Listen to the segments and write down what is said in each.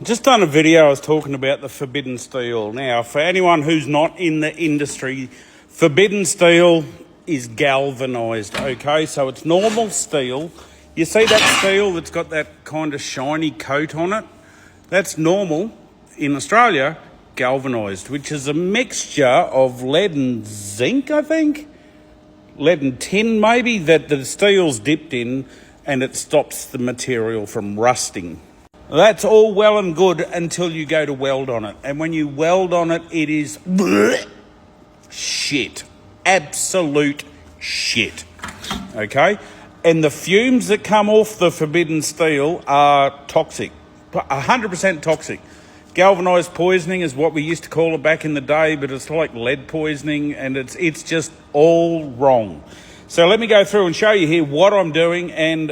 Just done a video, I was talking about the forbidden steel. Now, for anyone who's not in the industry, forbidden steel is galvanised, okay? So it's normal steel. You see that steel that's got that kind of shiny coat on it? That's normal in Australia, galvanised, which is a mixture of lead and zinc, I think? Lead and tin, maybe, that the steel's dipped in and it stops the material from rusting. That's all well and good until you go to weld on it. And when you weld on it, it is shit. Absolute shit. Okay? And the fumes that come off the forbidden steel are toxic. 100% toxic. Galvanised poisoning is what we used to call it back in the day, but it's like lead poisoning, and it's just all wrong. So let me go through and show you here what I'm doing and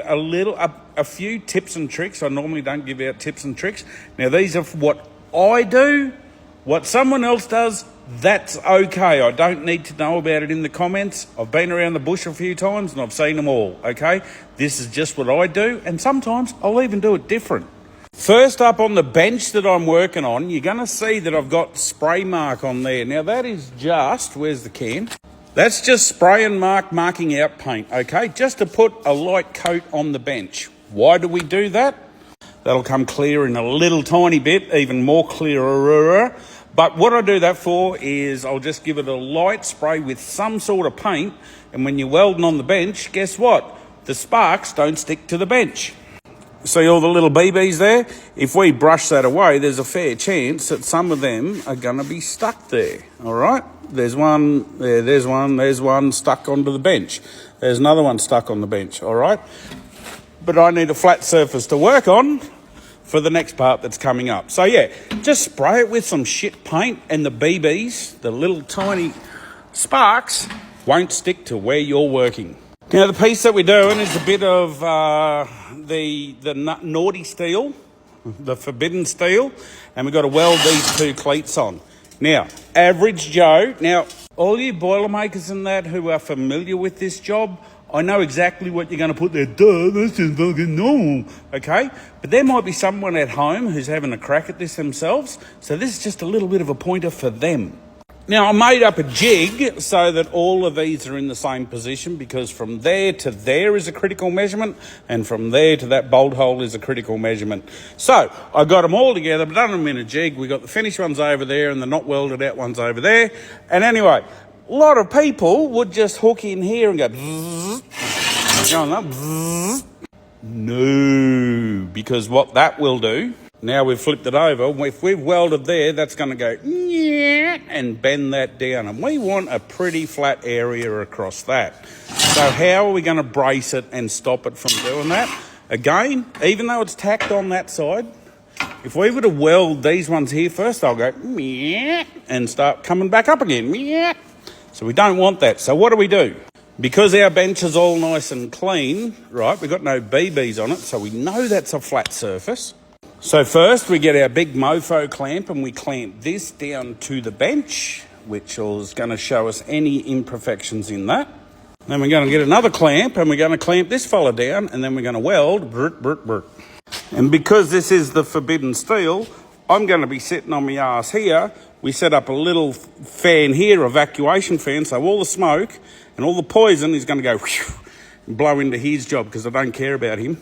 a few tips and tricks. I normally don't give out tips and tricks. Now, these are what I do. What someone else does, that's okay. I don't need to know about it in the comments. I've been around the bush a few times and I've seen them all, okay? This is just what I do, and sometimes I'll even do it different. First up on the bench that I'm working on, you're going to see that I've got spray mark on there. Now, that is just, where's the can? That's just spray and marking out paint, okay? Just to put a light coat on the bench. Why do we do that? That'll come clear in a little tiny bit, even more clearer. But what I do that for is I'll just give it a light spray with some sort of paint, and when you're welding on the bench, guess what? The sparks don't stick to the bench. See all the little BBs there? If we brush that away, there's a fair chance that some of them are going to be stuck there, all right? There's one, there's one stuck onto the bench. There's another one stuck on the bench, all right? But I need a flat surface to work on for the next part that's coming up. So, yeah, just spray it with some shit paint, and the BBs, the little tiny sparks, won't stick to where you're working. Now, the piece that we're doing is a bit of the naughty steel, the forbidden steel, and we've got to weld these two cleats on. Now, average Joe, now, all you Boilermakers and that who are familiar with this job, I know exactly what you're going to put there. Duh, that's just fucking normal, okay? But there might be someone at home who's having a crack at this themselves, so this is just a little bit of a pointer for them. Now, I made up a jig so that all of these are in the same position, because from there to there is a critical measurement, and from there to that bolt hole is a critical measurement. So I got them all together, but done them in a jig. We got the finished ones over there and the not welded out ones over there. And anyway, a lot of people would just hook in here and go bzzz, going up, bzzz. No, because what that will do, now we've flipped it over, if we've welded there, that's going to go and bend that down. And we want a pretty flat area across that. So how are we going to brace it and stop it from doing that? Again, even though it's tacked on that side, if we were to weld these ones here first, they'll go and start coming back up again. So we don't want that. So what do? Because our bench is all nice and clean, right, we've got no BBs on it, so we know that's a flat surface. So first we get our big mofo clamp and we clamp this down to the bench, which is going to show us any imperfections in that. Then we're going to get another clamp and we're going to clamp this fella down, and then we're going to weld. And because this is the forbidden steel, I'm going to be sitting on my ass here. We set up a little fan here, evacuation fan, so all the smoke and all the poison is going to go and blow into his job, because I don't care about him.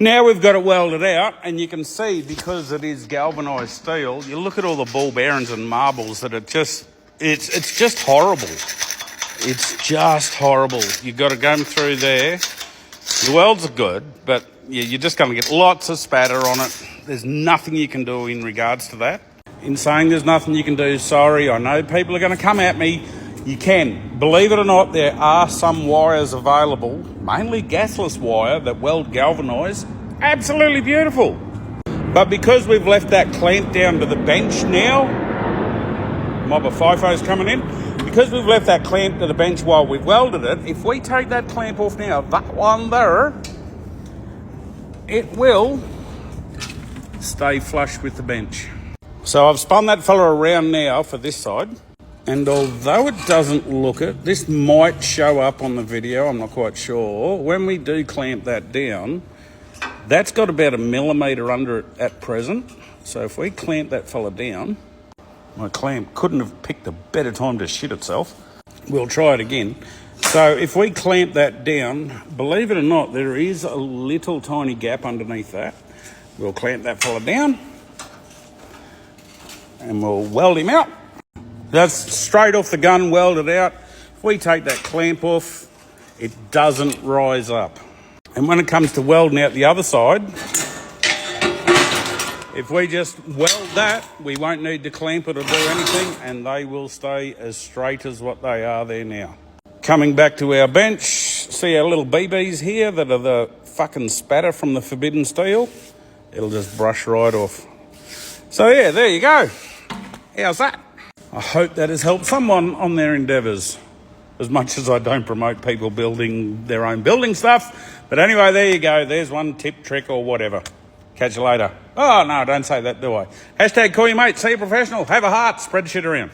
Now we've got it welded out, and you can see, because it is galvanised steel, you look at all the ball bearings and marbles that are just It's just horrible. It's just horrible. You've got to go through there. The welds are good, but you're just going to get lots of spatter on it. There's nothing you can do in regards to that. In saying there's nothing you can do, sorry, I know people are going to come at me. You can. Believe it or not, there are some wires available, mainly gasless wire, that weld galvanised. Absolutely beautiful. But because we've left that clamp down to the bench now, mob of FIFO's coming in. Because we've left that clamp to the bench while we've welded it, if we take that clamp off now, that one there, it will stay flush with the bench. So I've spun that fella around now for this side. And although it doesn't look it, this might show up on the video, I'm not quite sure. When we do clamp that down, that's got about 1 millimetre under it at present. So if we clamp that fella down, my clamp couldn't have picked a better time to shit itself. We'll try it again. So if we clamp that down, believe it or not, there is a little tiny gap underneath that. We'll clamp that fella down and we'll weld him out. That's straight off the gun, welded out. If we take that clamp off, it doesn't rise up. And when it comes to welding out the other side, if we just weld that, we won't need to clamp it or do anything, and they will stay as straight as what they are there now. Coming back to our bench, see our little BBs here that are the fucking spatter from the forbidden steel? It'll just brush right off. So yeah, there you go. How's that? I hope that has helped someone on their endeavours. As much as I don't promote people building their own building stuff. But anyway, there you go. There's one tip, trick or whatever. Catch you later. Oh, no, don't say that, do I? Hashtag call your mate, see a professional, have a heart, spread shit around.